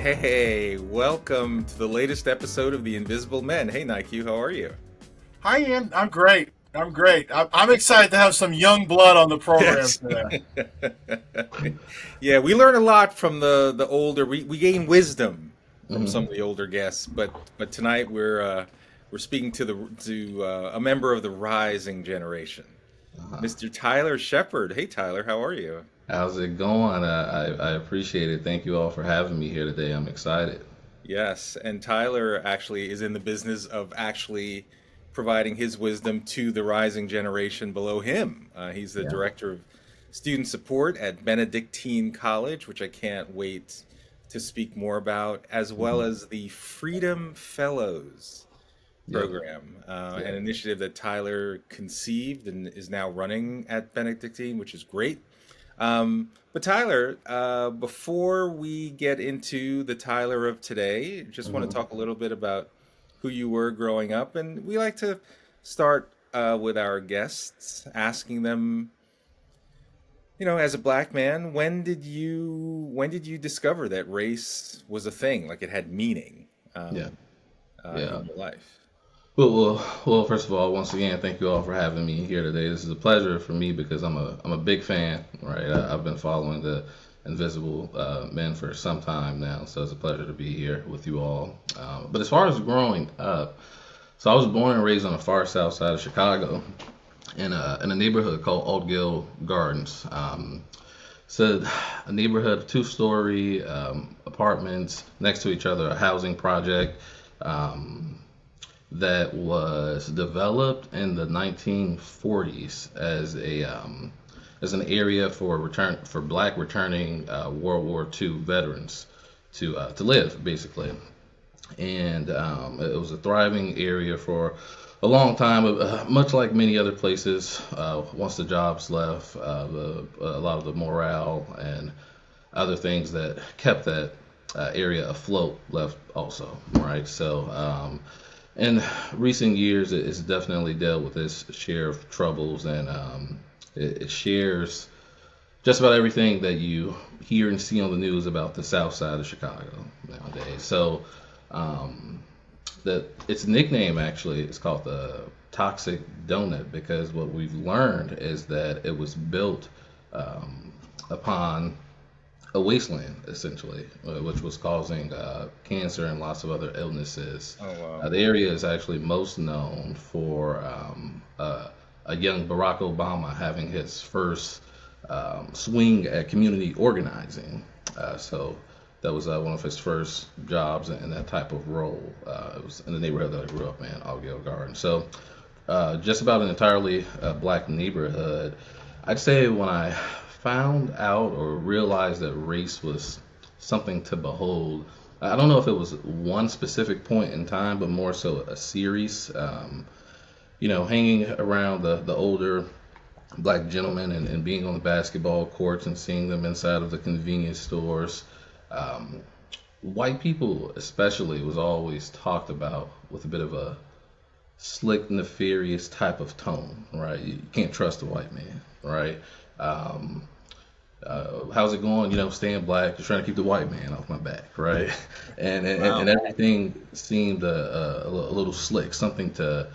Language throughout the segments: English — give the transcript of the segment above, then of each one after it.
Hey, welcome to the latest episode of The Invisible Men. Hey, Nique, how are you? Hi, Ian. I'm great. I'm great. I'm excited to have some young blood on the program Yes. today. Yeah, we learn a lot from the older. We gain wisdom from some hmm of the older guests, but tonight we're speaking to a member of the rising generation, Uh-huh. Mr. Tyler Shephard. Hey, Tyler, how are you? How's it going? I appreciate it. Thank you all for having me here today. I'm excited. Yes, and Tyler actually is in the business of actually providing his wisdom to the rising generation below him. He's the Yeah. director of student support at Benedictine College, which I can't wait to speak more about, as well hmm as the Freedom Fellows Yep. program, an Yep. initiative that Tyler conceived and is now running at Benedictine, which is great. But Tyler, before we get into the Tyler of today, just want to hmm talk a little bit about who you were growing up, and we like to start with our guests, asking them, as a black man, when did you discover that race was a thing, like it had meaning Yeah. in Yeah. your life? Well. First of all, once again, thank you all for having me here today. This is a pleasure for me because I'm a big fan. Right. I've been following the Invisible Men for some time now, so it's a pleasure to be here with you all. But as far as growing up, so I was born and raised on the far south side of Chicago, in a neighborhood called Old Gill Gardens. So a neighborhood of two-story apartments next to each other, a housing project um, that was developed in the 1940s as an area for black returning World War II veterans to live basically, and it was a thriving area for a long time, much like many other places. Once the jobs left, a lot of the morale and other things that kept that area afloat left also, right? So, in recent years, it's definitely dealt with its share of troubles, and it shares just about everything that you hear and see on the news about the South Side of Chicago nowadays. So, um, its nickname actually is called the Toxic Donut because what we've learned is that it was built um, upon a wasteland essentially, which was causing cancer and lots of other illnesses. Oh wow. The area is actually most known for a young Barack Obama having his first swing at community organizing. So that was one of his first jobs in that type of role. It was in the neighborhood that I grew up in, Augill Garden. So just about an entirely black neighborhood. I'd say when I found out or realized that race was something to behold, I don't know if it was one specific point in time, but more so a series. Hanging around the older black gentlemen and being on the basketball courts and seeing them inside of the convenience stores. Um, White people, especially, was always talked about with a bit of a slick, nefarious type of tone, right? You can't trust a white man, right? Um, how's it going? Staying black, just trying to keep the white man off my back, right? And Wow. everything seemed a little slick, something to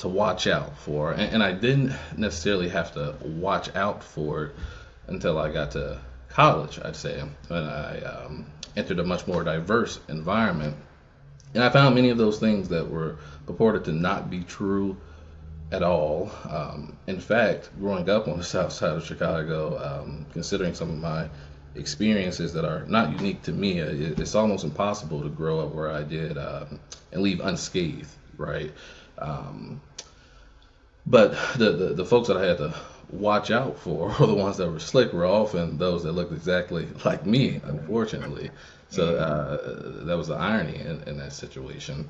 watch out for. And I didn't necessarily have to watch out for it until I got to college, I'd say, when I entered a much more diverse environment. And I found many of those things that were purported to not be true at all. In fact, growing up on the south side of Chicago, considering some of my experiences that are not unique to me, it's almost impossible to grow up where I did and leave unscathed, right? Um, but the folks that I had to watch out for, or the ones that were slick, were often those that looked exactly like me, unfortunately. So Mm. that was the irony in that situation.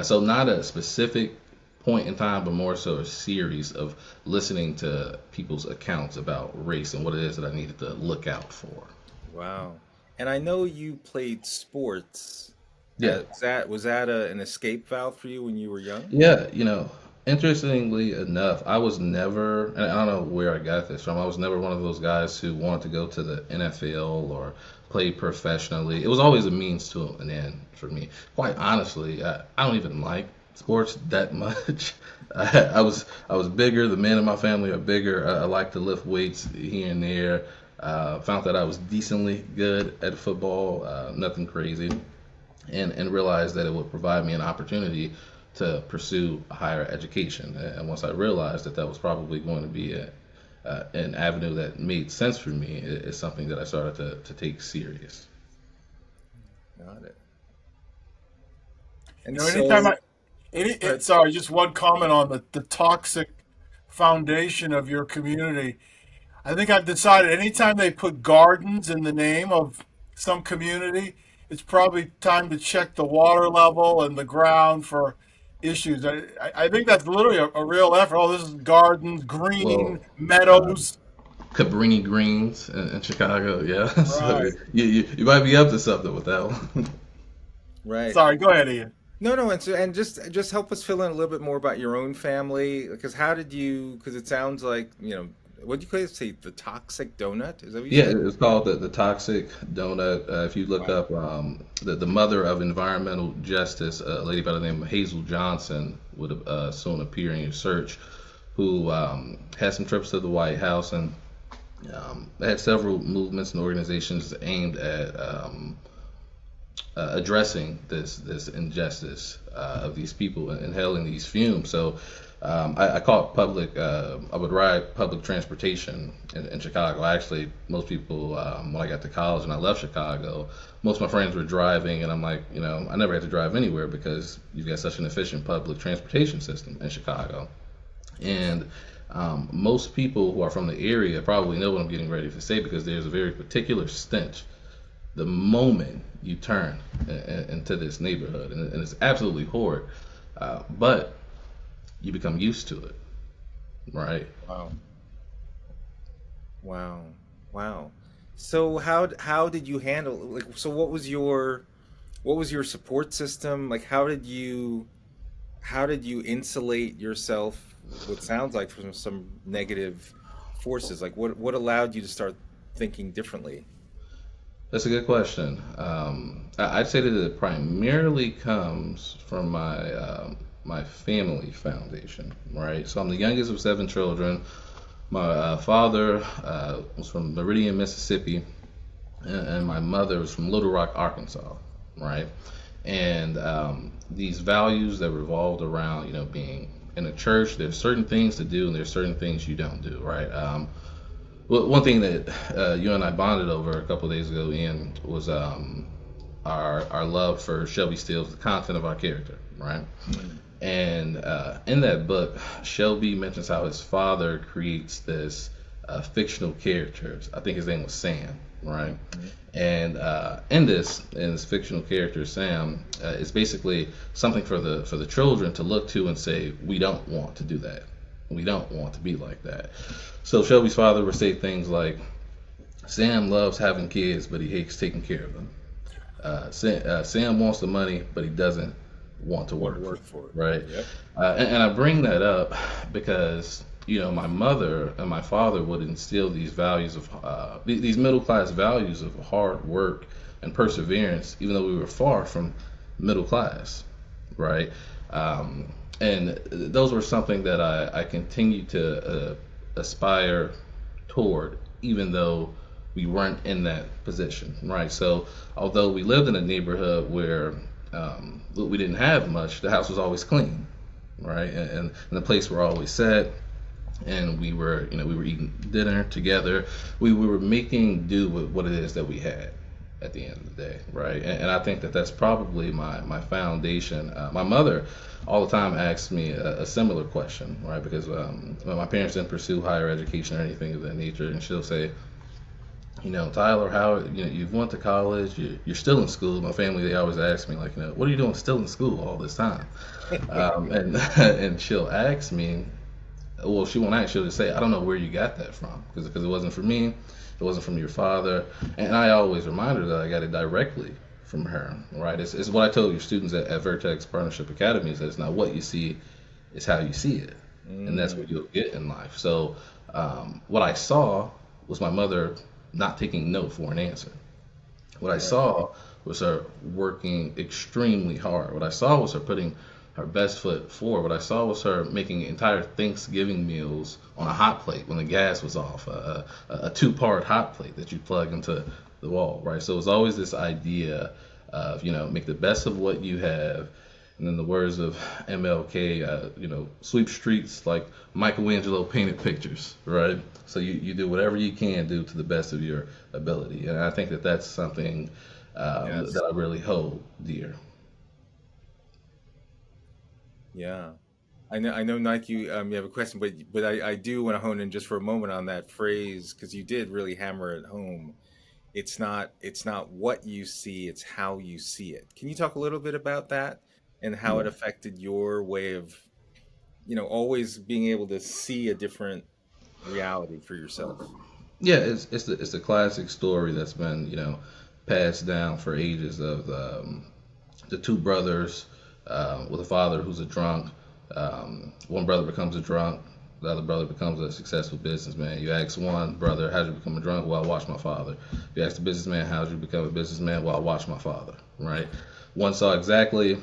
So not a specific point in time, but more so a series of listening to people's accounts about race and what it is that I needed to look out for. Wow. And I know you played sports. Yeah, Was that an escape valve for you when you were young? yeah. Interestingly enough, I was never, and I don't know where I got this from. I was never one of those guys who wanted to go to the NFL or play professionally. It was always a means to an end for me. Quite honestly, I don't even like sports that much. I was bigger. The men in my family are bigger. I like to lift weights here and there. Found that I was decently good at football, nothing crazy, and realized that it would provide me an opportunity to pursue a higher education. And once I realized that that was probably going to be an avenue that made sense for me, it's something that I started to take serious. Got it. You And know, anytime so, I, any, but sorry, just one comment on the toxic foundation of your community. I think I've decided anytime they put gardens in the name of some community, it's probably time to check the water level and the ground for issues. I think that's literally a real effort. Oh, this is gardens, green, Well, uh, meadows. Cabrini Greens in Chicago, yeah. So Right. you might be up to something with that one. right. Sorry, go ahead, Ian. No, no, and so and just help us fill in a little bit more about your own family, because how did you? Because it sounds like what do you guys say? The toxic donut? Is that what you Yeah, said? it's called the Toxic Donut. If you look Wow. up the mother of environmental justice, a lady by the name of Hazel Johnson, would soon appear in your search, who had some trips to the White House and had several movements and organizations aimed at addressing this injustice of these people inhaling these fumes. So I caught public. I would ride public transportation in Chicago. Actually, most people when I got to college and I left Chicago, most of my friends were driving, and I'm like, I never had to drive anywhere because you've got such an efficient public transportation system in Chicago. And most people who are from the area probably know what I'm getting ready to say because there's a very particular stench the moment you turn into this neighborhood, and it's absolutely horrid. But you become used to it, right? Wow. Wow. Wow. So how did you handle, like, so what was your support system? Like, how did you insulate yourself, what sounds like, from some negative forces? Like, what allowed you to start thinking differently? That's a good question. I'd say that it primarily comes from my family foundation, right? So I'm the youngest of seven children. My father was from Meridian, Mississippi, and my mother was from Little Rock, Arkansas, right? And these values that revolved around, being in a church, there's certain things to do and there's certain things you don't do, right? Well, one thing that you and I bonded over a couple of days ago, Ian, was our love for Shelby Steele's The Content of Our Character, right? And in that book, Shelby mentions how his father creates this fictional character. I think his name was Sam, right? And in this fictional character, Sam, is basically something for the children to look to and say, we don't want to do that. We don't want to be like that. So Shelby's father would say things like, Sam loves having kids, but he hates taking care of them. Sam wants the money, but he doesn't want to Want to work for work it, for it? right? Yep. And I bring that up because my mother and my father would instill these values of these middle class values of hard work and perseverance, even though we were far from middle class, right? And those were something that I continued to aspire toward, even though we weren't in that position, right? So although we lived in a neighborhood where we didn't have much, the house was always clean, right? And the place were always set, and we were eating dinner together. We were making do with what it is that we had at the end of the day, right? And I think that that's probably my foundation. My mother all the time asks me a similar question, right? Because my parents didn't pursue higher education or anything of that nature, and she'll say, Tyler, how you've went to college, you're still in school. My family, they always ask me, like, what are you doing still in school all this time? And and she'll ask me, well, she won't ask, she'll just say, I don't know where you got that from, because it wasn't from me, it wasn't from your father. And I always remind her that I got it directly from her, right? It's what I told your students at Vertex Partnership Academy, is that it's not what you see, it's how you see it, and that's what Mm, you'll get in life. So what I saw was my mother not taking no for an answer. What I right. saw was her working extremely hard. What I saw was her putting her best foot forward. What I saw was her making entire Thanksgiving meals on a hot plate when the gas was off, a two-part hot plate that you plug into the wall, right? So it was always this idea of, make the best of what you have. And in the words of MLK, sweep streets like Michelangelo painted pictures, right? So you do whatever you can do to the best of your ability. And I think that that's something Yes. that I really hold dear. Yeah. I know, Nike, you have a question, but I do want to hone in just for a moment on that phrase because you did really hammer it home. It's not what you see, it's how you see it. Can you talk a little bit about that and how it Yeah. affected your way of, always being able to see a different reality for yourself? Yeah, it's the classic story that's been passed down for ages of the two brothers with a father who's a drunk. One brother becomes a drunk, the other brother becomes a successful businessman. You ask one brother, "How did you become a drunk?" "Well, I watched my father." You ask the businessman, "How did you become a businessman?" "Well, I watched my father." Right? One saw exactly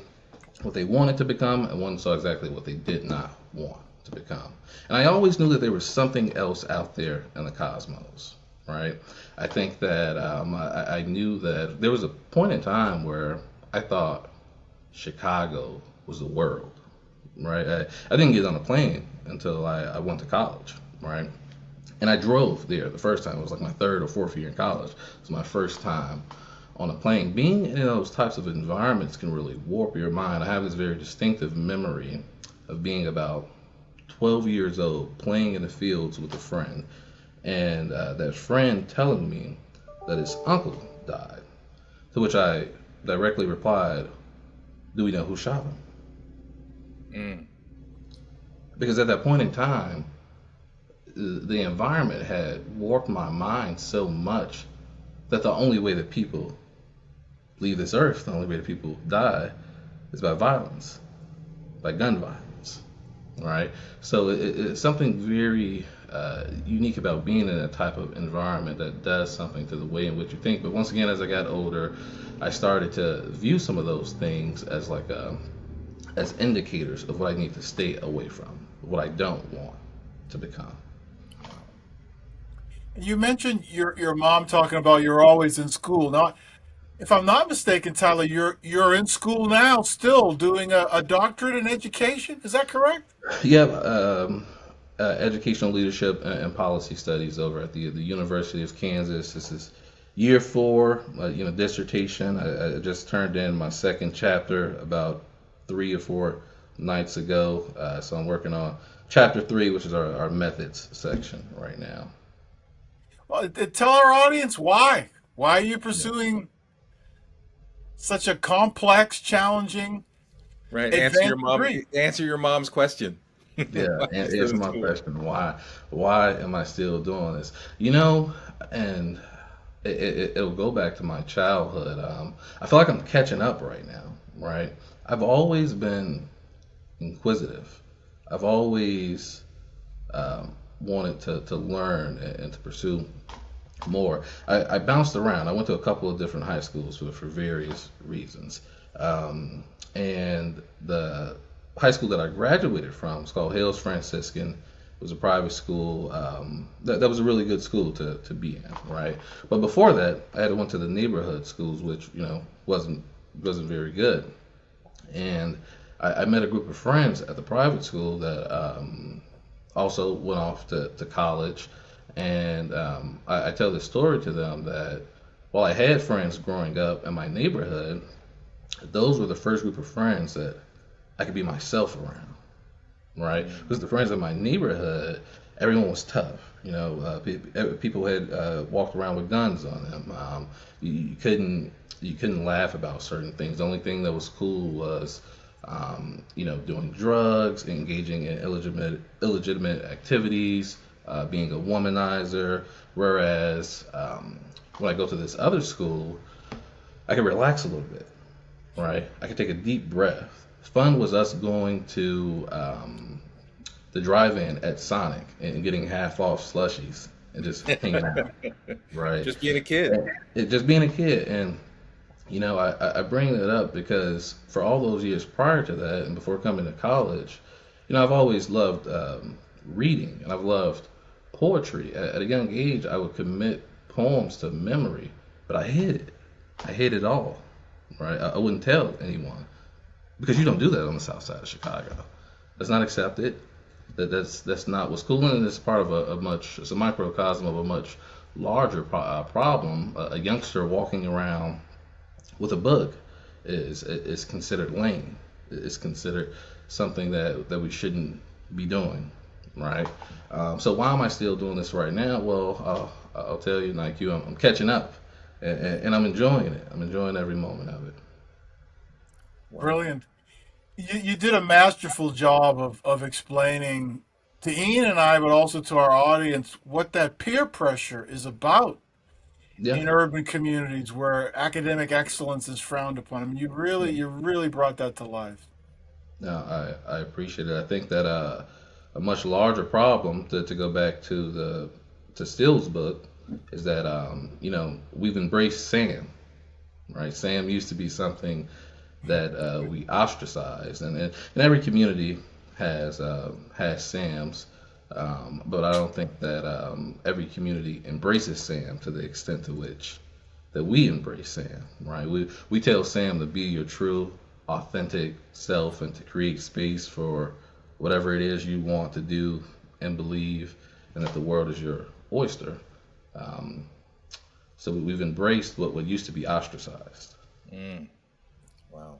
what they wanted to become, and one saw exactly what they did not want to become. And I always knew that there was something else out there in the cosmos, right? I think that I knew that there was a point in time where I thought Chicago was the world, right? I didn't get on a plane until I went to college, right? And I drove there the first time. It was like my third or fourth year in college. It was my first time on a plane. Being in those types of environments can really warp your mind. I have this very distinctive memory of being about 12 years old, playing in the fields with a friend, and that friend telling me that his uncle died. To which I directly replied, "Do we know who shot him?" Mm, Because at that point in time, the environment had warped my mind so much that the only way that people leave this earth, the only way that people die, is by violence, by gun violence, right? So it's something very unique about being in a type of environment that does something to the way in which you think. But once again, as I got older, I started to view some of those things as like as indicators of what I need to stay away from, what I don't want to become. You mentioned your mom talking about you're always in school. Now, if I'm not mistaken, Tyler, you're in school now, still doing a doctorate in education. Is that correct? Yeah, educational leadership and policy studies over at the University of Kansas. This is year four, dissertation. I just turned in my second chapter about 3 or 4 nights ago. So I'm working on chapter three, which is our methods section right now. Well, tell our audience why. Why are you Yeah. pursuing such a complex, challenging, right. advanced degree? Answer your mom's question. Yeah, Why are you and still answer in my school? question, why am I still doing this? You know, and it'll go back to my childhood. I feel like I'm catching up right now, right? I've always been inquisitive. I've always wanted to learn and to pursue more. I bounced around. I went to a couple of different high schools for various reasons. Um, and the high school that I graduated from is called Hales Franciscan. It was a private school. That was a really good school to be in, right? But before that, I had went to the neighborhood schools, which wasn't very good. And I met a group of friends at the private school that also went off to college. And I tell this story to them that while I had friends growing up in my neighborhood, those were the first group of friends that I could be myself around, right? Mm, Because the friends in my neighborhood, everyone was tough. People had walked around with guns on them. You couldn't laugh about certain things. The only thing that was cool was doing drugs, engaging in illegitimate activities, being a womanizer. Whereas when I go to this other school, I can relax a little bit, right? I can take a deep breath Fun was us going to the drive-in at Sonic and getting half off slushies and just hanging out, right? Just being a kid. Just being a kid. And I bring that up because for all those years prior to that and before coming to college, I've always loved reading, and I've loved poetry. At a young age, I would commit poems to memory, but I hid it. I hid it all, right? I wouldn't tell anyone because you don't do that on the south side of Chicago. That's not accepted. That's not what's cool, and it's part of it's a microcosm of a much larger problem. A youngster walking around with a book is considered lame. It's considered something that we shouldn't be doing, right? So why am I still doing this right now? Well, I'll tell you, like you, I'm catching up, and I'm enjoying it. I'm enjoying every moment of it. Brilliant. You did a masterful job of explaining to Ian and I, but also to our audience, what that peer pressure is about Yeah. in urban communities where academic excellence is frowned upon. I mean, you really brought that to life. No, I appreciate it. I think that a much larger problem to go back to Steele's book is that we've embraced Sam, right? Sam used to be something that we ostracized, and every community has Sams, but I don't think that every community embraces Sam to the extent to which that we embrace Sam, right? We tell Sam to be your true, authentic self and to create space for whatever it is you want to do and believe, and that the world is your oyster. Um, so we've embraced what used to be ostracized. Mm. Wow.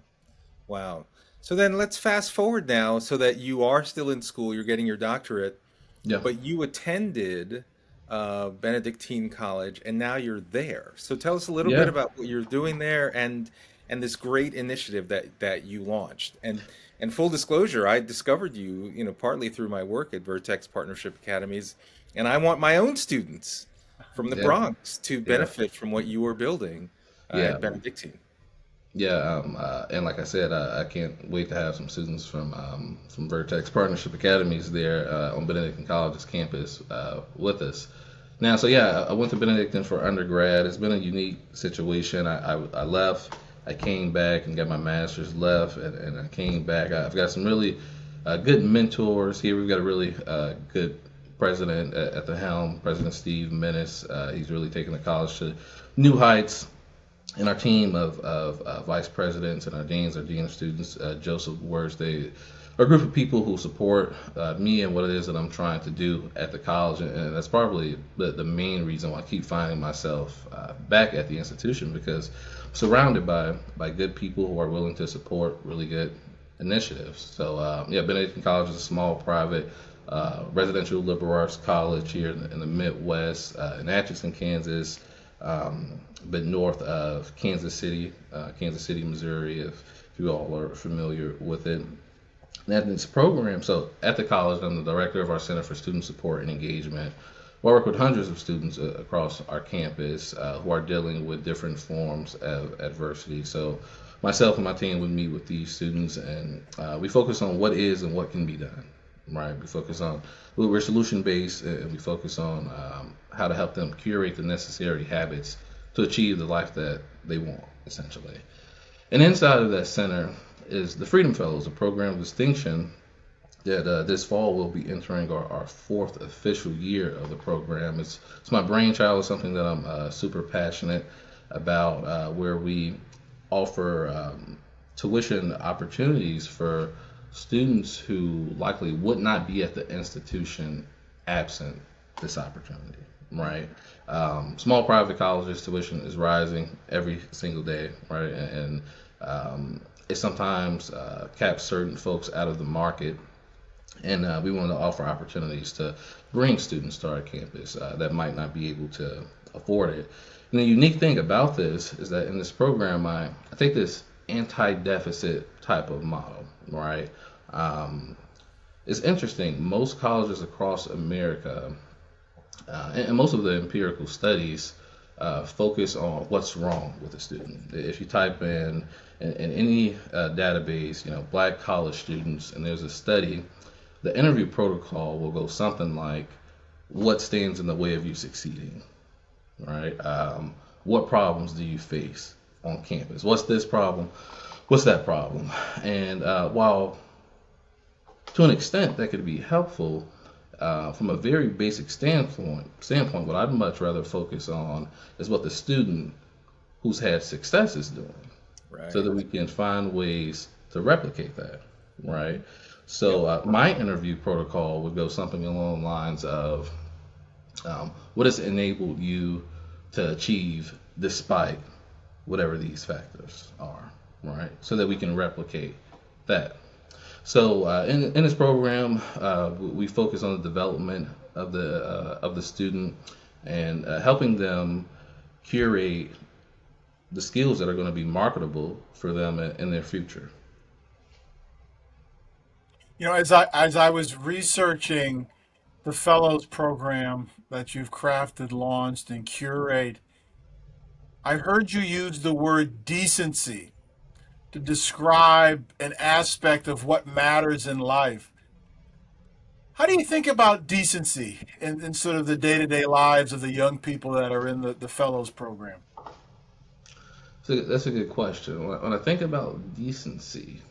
Wow. So then let's fast forward now so that you are still in school, you're getting your doctorate, Yeah. but you attended Benedictine College and now you're there. So tell us a little bit Yeah. about what you're doing there and this great initiative that you launched. And full disclosure, I discovered you, partly through my work at Vertex Partnership Academies, and I want my own students from the Yeah. Bronx to Yeah. benefit from what you were building Yeah. at Benedictine. Yeah, and like I said, I can't wait to have some students from Vertex Partnership Academies there on Benedictine College's campus with us. Now, so yeah, I went to Benedictine for undergrad. It's been a unique situation. I left, I came back and got my master's, left, and I came back. I've got some really good mentors here. We've got a really good president at the helm, President Steve Menace. He's really taken the college to new heights. And our team of vice presidents and our deans of students, Joseph Words, they are a group of people who support me and what it is that I'm trying to do at the college. And that's probably the main reason why I keep finding myself back at the institution, because I'm surrounded by good people who are willing to support really good initiatives. So, yeah, Benedictine College is a small private residential liberal arts college here in the Midwest, in Atchison, Kansas. But north of Kansas City, Missouri, if you all are familiar with it. And at this program, so at the college, I'm the director of our Center for Student Support and Engagement. I work with hundreds of students across our campus who are dealing with different forms of adversity. So myself and my team would meet with these students, and we focus on what is and what can be done. Right, we're solution based, and we focus on how to help them curate the necessary habits to achieve the life that they want, essentially. And inside of that center is the Freedom Fellows, a program of distinction that this fall we'll be entering our fourth official year of the program. It's my brainchild. It's something that I'm super passionate about, where we offer tuition opportunities for students who likely would not be at the institution absent this opportunity, right? Small private colleges tuition is rising every single day, right? And it sometimes caps certain folks out of the market. And we want to offer opportunities to bring students to our campus that might not be able to afford it. And the unique thing about this is that in this program, I take this anti-deficit type of model, right? It's interesting. Most colleges across America, and most of the empirical studies focus on what's wrong with the student. If you type in any database, black college students, and there's a study, the interview protocol will go something like, what stands in the way of you succeeding, right? What problems do you face on campus? What's this problem? What's that problem? And while to an extent that could be helpful, from a very basic standpoint, what I'd much rather focus on is what the student who's had success is doing, so Right. that we can find ways to replicate that, right? So Yep. my interview protocol would go something along the lines of, what has enabled you to achieve despite whatever these factors are, right? So that we can replicate that. So in this program, we focus on the development of the student, and helping them curate the skills that are going to be marketable for them in their future. As I was researching the fellows program that you've crafted, launched, and curate, I heard you use the word decency to describe an aspect of what matters in life. How do you think about decency in sort of the day-to-day lives of the young people that are in the fellows program? So that's a good question. When I think about decency,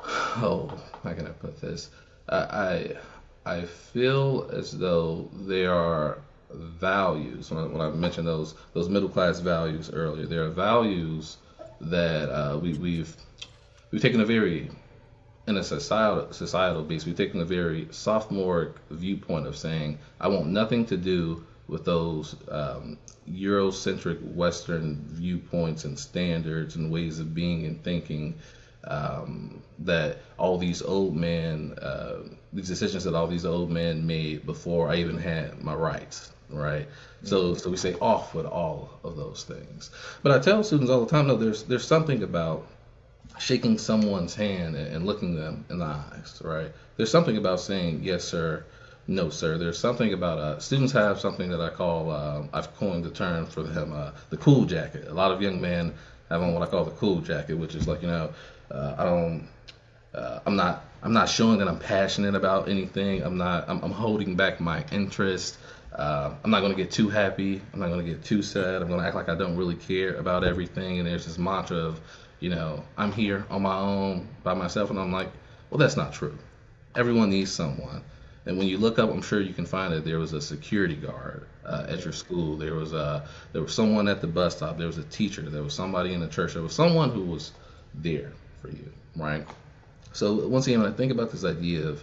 oh, how can I put this? I I feel as though there are values. When I mentioned those middle class values earlier, there are values that we've taken a very, in a societal base, we've taken a very sophomoric viewpoint of saying, I want nothing to do with those Eurocentric Western viewpoints and standards and ways of being and thinking, that all these old men, these decisions that all these old men made before I even had my rights, right? So we say off with all of those things. But I tell students all the time, no, there's something about shaking someone's hand and looking them in the eyes, right? There's something about saying yes, sir, no, sir. There's something about students have something that I call, I've coined the term for them, the cool jacket. A lot of young men have on what I call the cool jacket, which is like, I don't, I'm not showing that I'm passionate about anything. I'm holding back my interest. I'm not going to get too happy. I'm not going to get too sad. I'm going to act like I don't really care about everything. And there's this mantra of, I'm here on my own by myself. And I'm like, well, that's not true. Everyone needs someone. And when you look up, I'm sure you can find that there was a security guard at your school. There was someone at the bus stop. There was a teacher. There was somebody in the church. There was someone who was there for you, right? So once again, when I think about this idea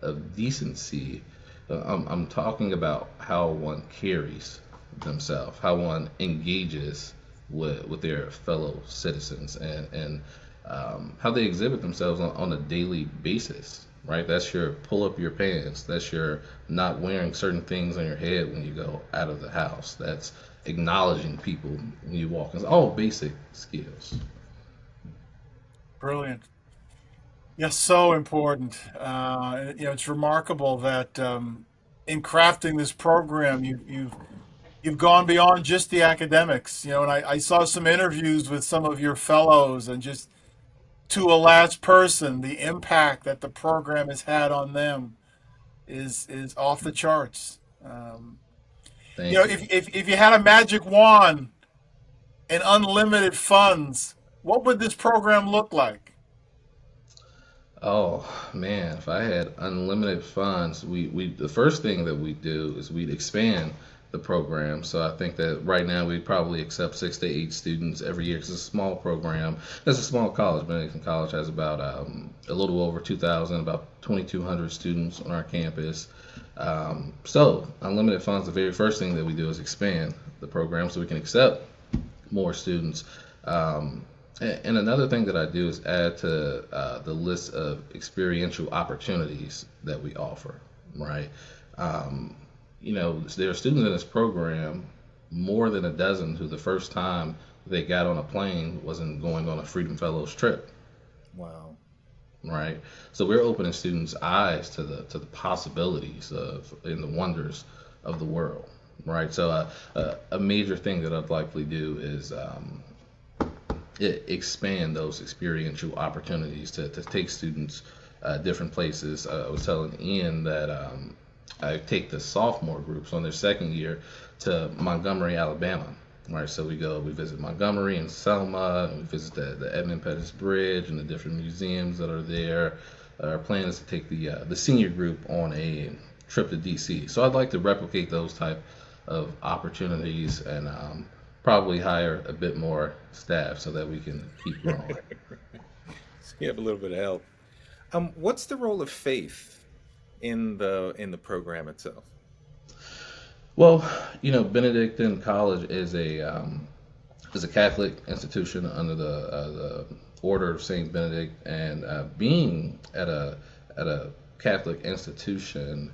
of decency, I'm talking about how one carries themselves, how one engages with their fellow citizens, and how they exhibit themselves on a daily basis, right? That's your pull up your pants. That's your not wearing certain things on your head when you go out of the house. That's acknowledging people when you walk. It's all basic skills. Brilliant. Yes, so important. It's remarkable that in crafting this program, you've gone beyond just the academics. And I saw some interviews with some of your fellows, and just to a last person, the impact that the program has had on them is off the charts. Thank you. If you had a magic wand and unlimited funds, what would this program look like? Oh man, if I had unlimited funds, we the first thing that we do is we'd expand the program. So I think that right now we probably accept 6 to 8 students every year. It's a small program. It's a small college. Benedictine College has about a little over 2,000, about 2,200 students on our campus. So unlimited funds, the very first thing that we do is expand the program so we can accept more students. And another thing that I do is add to the list of experiential opportunities that we offer, right? There are students in this program, more than a dozen, who the first time they got on a plane wasn't going on a Freedom Fellows trip, Wow. right? So we're opening students' eyes to the possibilities of and the wonders of the world, right? So a major thing that I'd likely do is expand those experiential opportunities to take students different places. I was telling Ian that I take the sophomore groups on their second year to Montgomery, Alabama. Right, so we visit Montgomery and Selma, and we visit the Edmund Pettus Bridge and the different museums that are there. Our plan is to take the senior group on a trip to DC. So I'd like to replicate those type of opportunities and probably hire a bit more staff so that we can keep growing. So you have a little bit of help. What's the role of faith in the program itself? Well, Benedictine College is a Catholic institution under the Order of Saint Benedict, and being at a Catholic institution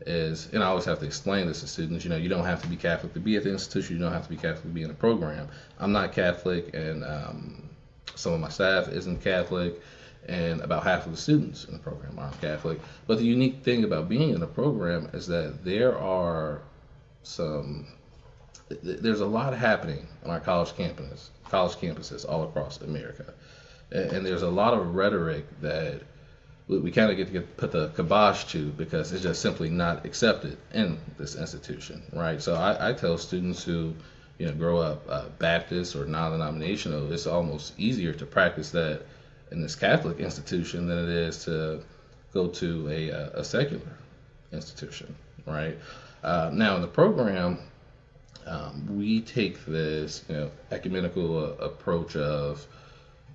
is, and I always have to explain this to students. You don't have to be Catholic to be at the institution. You don't have to be Catholic to be in the program. I'm not Catholic, and some of my staff isn't Catholic, and about half of the students in the program aren't Catholic. But the unique thing about being in the program is that there's a lot happening on our college campuses all across America, and there's a lot of rhetoric that we kind of get to put the kibosh to because it's just simply not accepted in this institution, right? So I tell students who grow up Baptist or non-denominational, it's almost easier to practice that in this Catholic institution than it is to go to a secular institution, right? Now in the program, we take this ecumenical approach of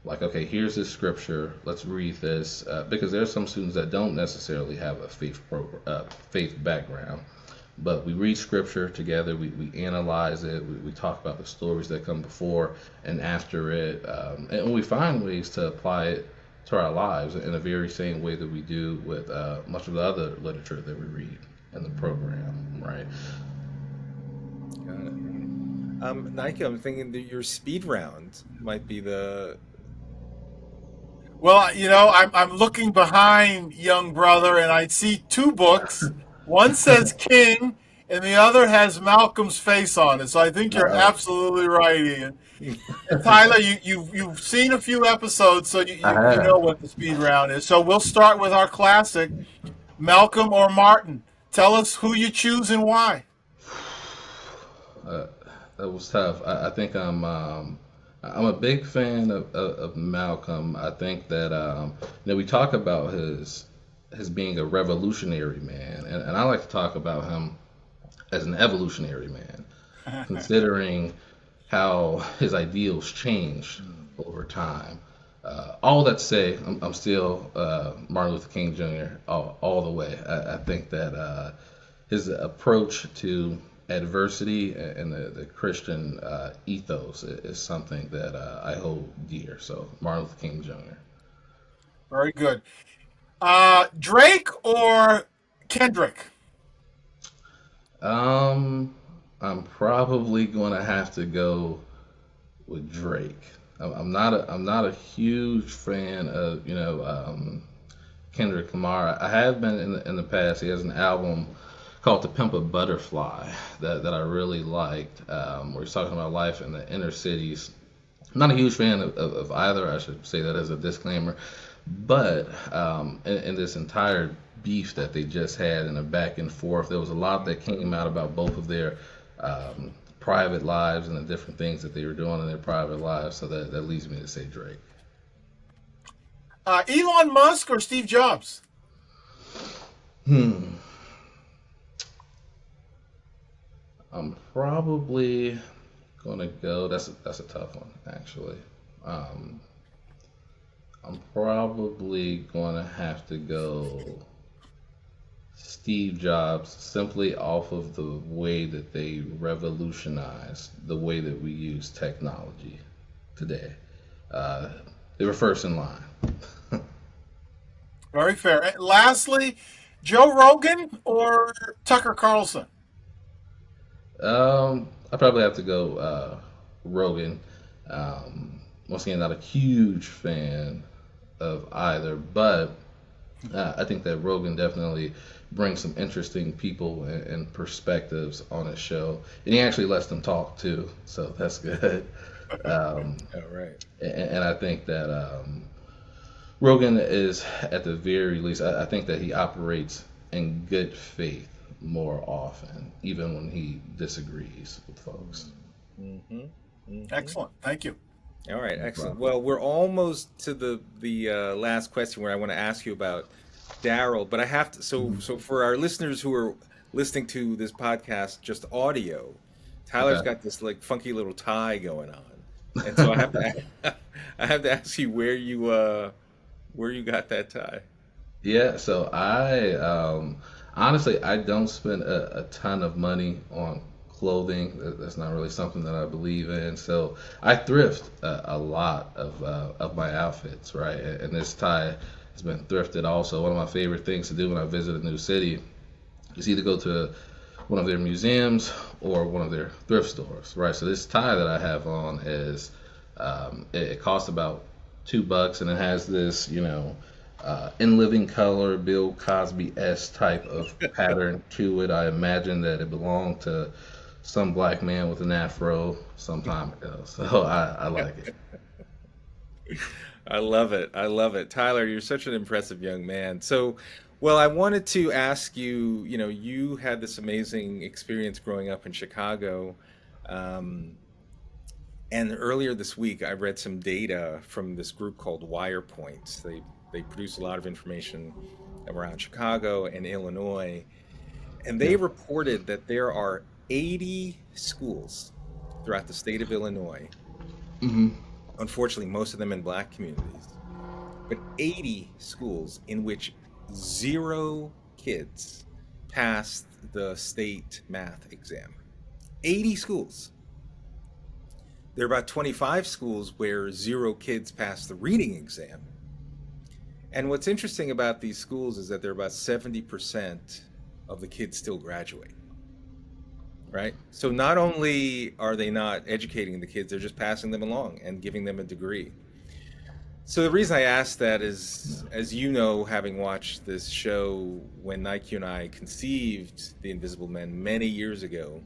like, okay, here's this scripture, let's read this, because there's some students that don't necessarily have a faith background, but we read scripture together, we analyze it, we talk about the stories that come before and after it, and we find ways to apply it to our lives in the very same way that we do with much of the other literature that we read in the program, right? Got it. Nique, I'm thinking that your speed round might be the. Well, I'm looking behind young brother, and I see two books. One says King, and the other has Malcolm's face on it. So I think you're Uh, absolutely right, Ian. And Tyler, you've seen a few episodes, so I you know have. what the speed round is. So we'll start with our classic, Malcolm or Martin. Tell us who you choose and why. Uh, that was tough. I think I'm a big fan of Malcolm. I think that we talk about his being a revolutionary man, and I like to talk about him as an evolutionary man, considering how his ideals changed over time. All that to say, I'm still Martin Luther King Jr. all the way. I think that his approach to adversity and the Christian ethos is something that I hold dear. So Martin Luther King Jr. Very good. Drake or Kendrick? Um, I'm probably gonna have to go with Drake. I'm not a huge fan of Kendrick Lamar. I have been in the past. He has an album called "To Pimp a Butterfly" that I really liked, where he's talking about life in the inner cities. I'm not a huge fan of either. I should say that as a disclaimer. But in this entire beef that they just had and a back and forth, there was a lot that came out about both of their private lives and the different things that they were doing in their private lives. So that leads me to say Drake. Elon Musk or Steve Jobs? Hmm. I'm probably gonna go. That's a tough one, actually. Um, I'm probably gonna have to go Steve Jobs simply off of the way that they revolutionized the way that we use technology today. Uh, they were first in line. Very fair. And lastly, Joe Rogan or Tucker Carlson? I probably have to go Rogan. Once again, not a huge fan of either, but I think that Rogan definitely brings some interesting people and perspectives on his show, and he actually lets them talk too, so that's good. Um, Oh, right. and I think that Rogan is, at the very least, I think that he operates in good faith more often, even when he disagrees with folks. Mm-hmm. Mm-hmm. Excellent. Thank you. All right, No excellent. problem. Well, we're almost to the last question where I want to ask you about Darryl, but I have to. So for our listeners who are listening to this podcast just audio, Tyler's Okay. got this like funky little tie going on, and so I have to I have to ask you where you got that tie. Yeah, so I honestly I don't spend a ton of money on clothing. That's not really something that I believe in. So I thrift a lot of my outfits, right? And this tie has been thrifted also. One of my favorite things to do when I visit a new city is either go to one of their museums or one of their thrift stores, right? So this tie that I have on is it costs about $2, and it has this, in living color, Bill Cosby s type of pattern to it. I imagine that it belonged to some black man with an afro some time ago, so I like it. I love it. I love it. Tyler, you're such an impressive young man. So, well, I wanted to ask you, you had this amazing experience growing up in Chicago. Um, and earlier this week, I read some data from this group called Wirepoint. They produce a lot of information around Chicago and Illinois, and they Yeah. reported that there are 80 schools throughout the state of Illinois. Hmm. Unfortunately, most of them in black communities, but 80 schools in which zero kids passed the state math exam. 80 schools. There are about 25 schools where zero kids pass the reading exam. And what's interesting about these schools is that they're about 70% of the kids still graduate, right? So not only are they not educating the kids, they're just passing them along and giving them a degree. So the reason I asked that is, as you know, having watched this show when Nique and I conceived The Invisible Men many years ago,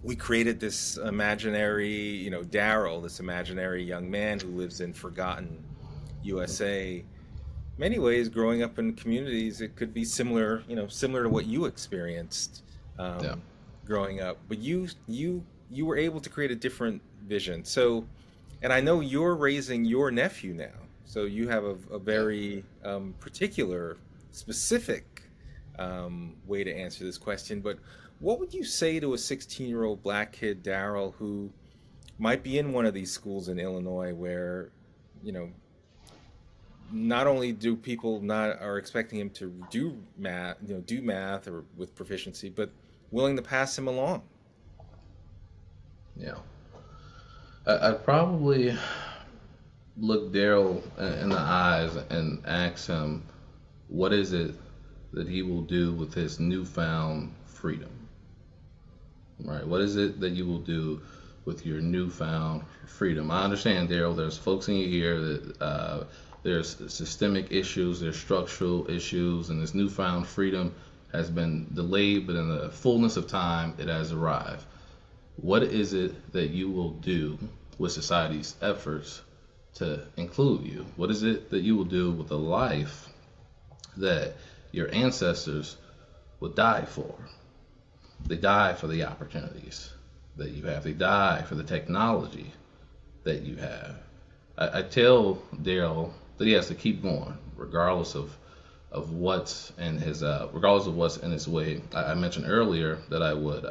we created this imaginary, Darryl, this imaginary young man who lives in forgotten USA. Many ways, growing up in communities, it could be similar, similar to what you experienced Yeah. growing up. But you were able to create a different vision. So, and I know you're raising your nephew now, so you have a Yeah. very particular, specific way to answer this question. But what would you say to a 16-year-old black kid, Darryl, who might be in one of these schools in Illinois where, you know, not only do people not are expecting him to do math or with proficiency, but willing to pass him along. Yeah. I'd probably look Daryl in the eyes and ask him, what is it that he will do with his newfound freedom? Right? What is it that you will do with your newfound freedom? I understand, Daryl, there's folks in your ear that there's systemic issues, there's structural issues, and this newfound freedom has been delayed, but in the fullness of time, it has arrived. What is it that you will do with society's efforts to include you? What is it that you will do with the life that your ancestors would die for? They die for the opportunities that you have. They die for the technology that you have. I tell Daryl that he has to keep going, regardless of what's in his way. I mentioned earlier that I would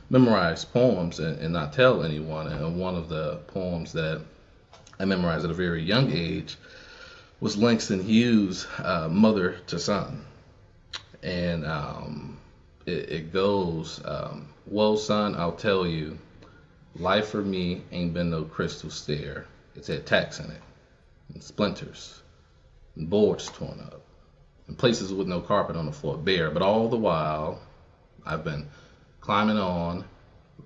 memorize poems and not tell anyone. And one of the poems that I memorized at a very young age was Langston Hughes' "Mother to Son," and it goes, "Well, son, I'll tell you, life for me ain't been no crystal stair. It's had tacks in it, and splinters, and boards torn up, and places with no carpet on the floor bare. But all the while, I've been climbing on,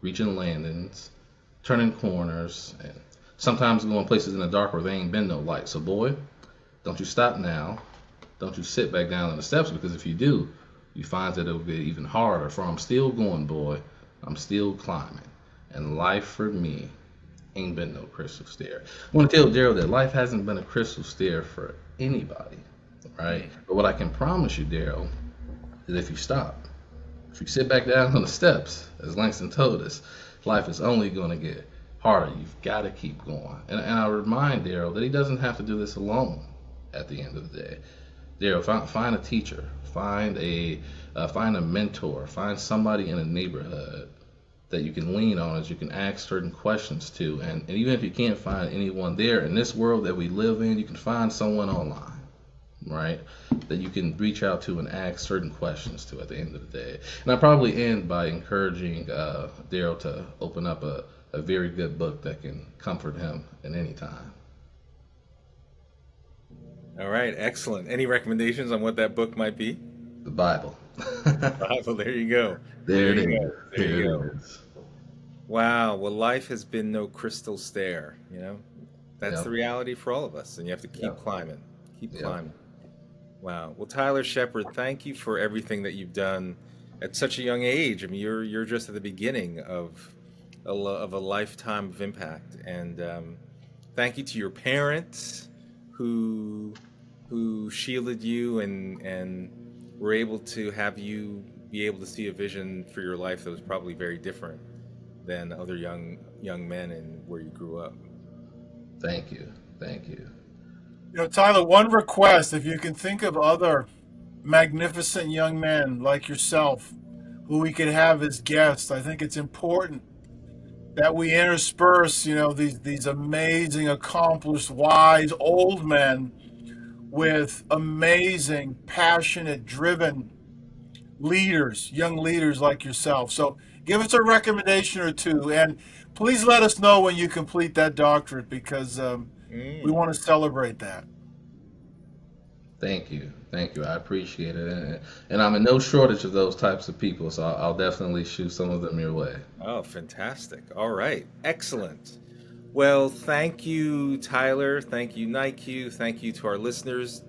reaching landings, turning corners, and sometimes going places in the dark where there ain't been no light. So, boy, don't you stop now. don't you sit back down on the steps, because if you do, you find that it'll get even harder. For I'm still going, boy. I'm still climbing. And life for me ain't been no crystal stair. I want to tell Darryl that life hasn't been a crystal stair for anybody, right? But what I can promise you, Darryl, is if you stop, if you sit back down on the steps, as Langston told us, life is only going to get harder. You've got to keep going. And I remind Darryl that he doesn't have to do this alone at the end of the day. Darryl, find a teacher, find a mentor, find somebody in a neighborhood that you can lean on, as you can ask certain questions to. And even if you can't find anyone there, in this world that we live in, you can find someone online, right, that you can reach out to and ask certain questions to at the end of the day. And I probably end by encouraging Darryl to open up a very good book that can comfort him at any time. All right, excellent. Any recommendations on what that book might be? The Bible. Bible, there you go. There it is. There you go. It is. Wow. Well, life has been no crystal stair, you know? That's Yep. the reality for all of us, and you have to keep Yep. climbing. Keep Yep. climbing. Wow. Well, Tyler Shephard, thank you for everything that you've done at such a young age. I mean, you're just at the beginning of a lifetime of impact, and thank you to your parents who shielded you and were able to have you be able to see a vision for your life that was probably very different than other young men and where you grew up. Thank you. Thank you. You know, Tyler, one request, if you can think of other magnificent young men like yourself who we could have as guests, I think it's important that we intersperse, you know, these amazing, accomplished, wise, old men with amazing, passionate, driven leaders, young leaders like yourself. So give us a recommendation or two, and please let us know when you complete that doctorate, because we want to celebrate that. Thank you. Thank you. I appreciate it. And I'm in no shortage of those types of people, so I'll definitely shoot some of them your way. Oh, fantastic. All right. Excellent. Well, thank you, Tyler. Thank you, Nique. Thank you to our listeners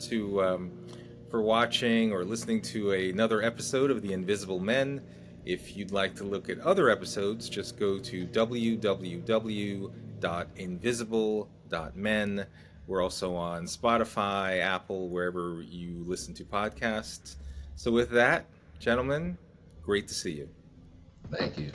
for watching or listening to another episode of The Invisible Men. If you'd like to look at other episodes, just go to www.invisible.men. We're also on Spotify, Apple, wherever you listen to podcasts. So with that, gentlemen, great to see you. Thank you.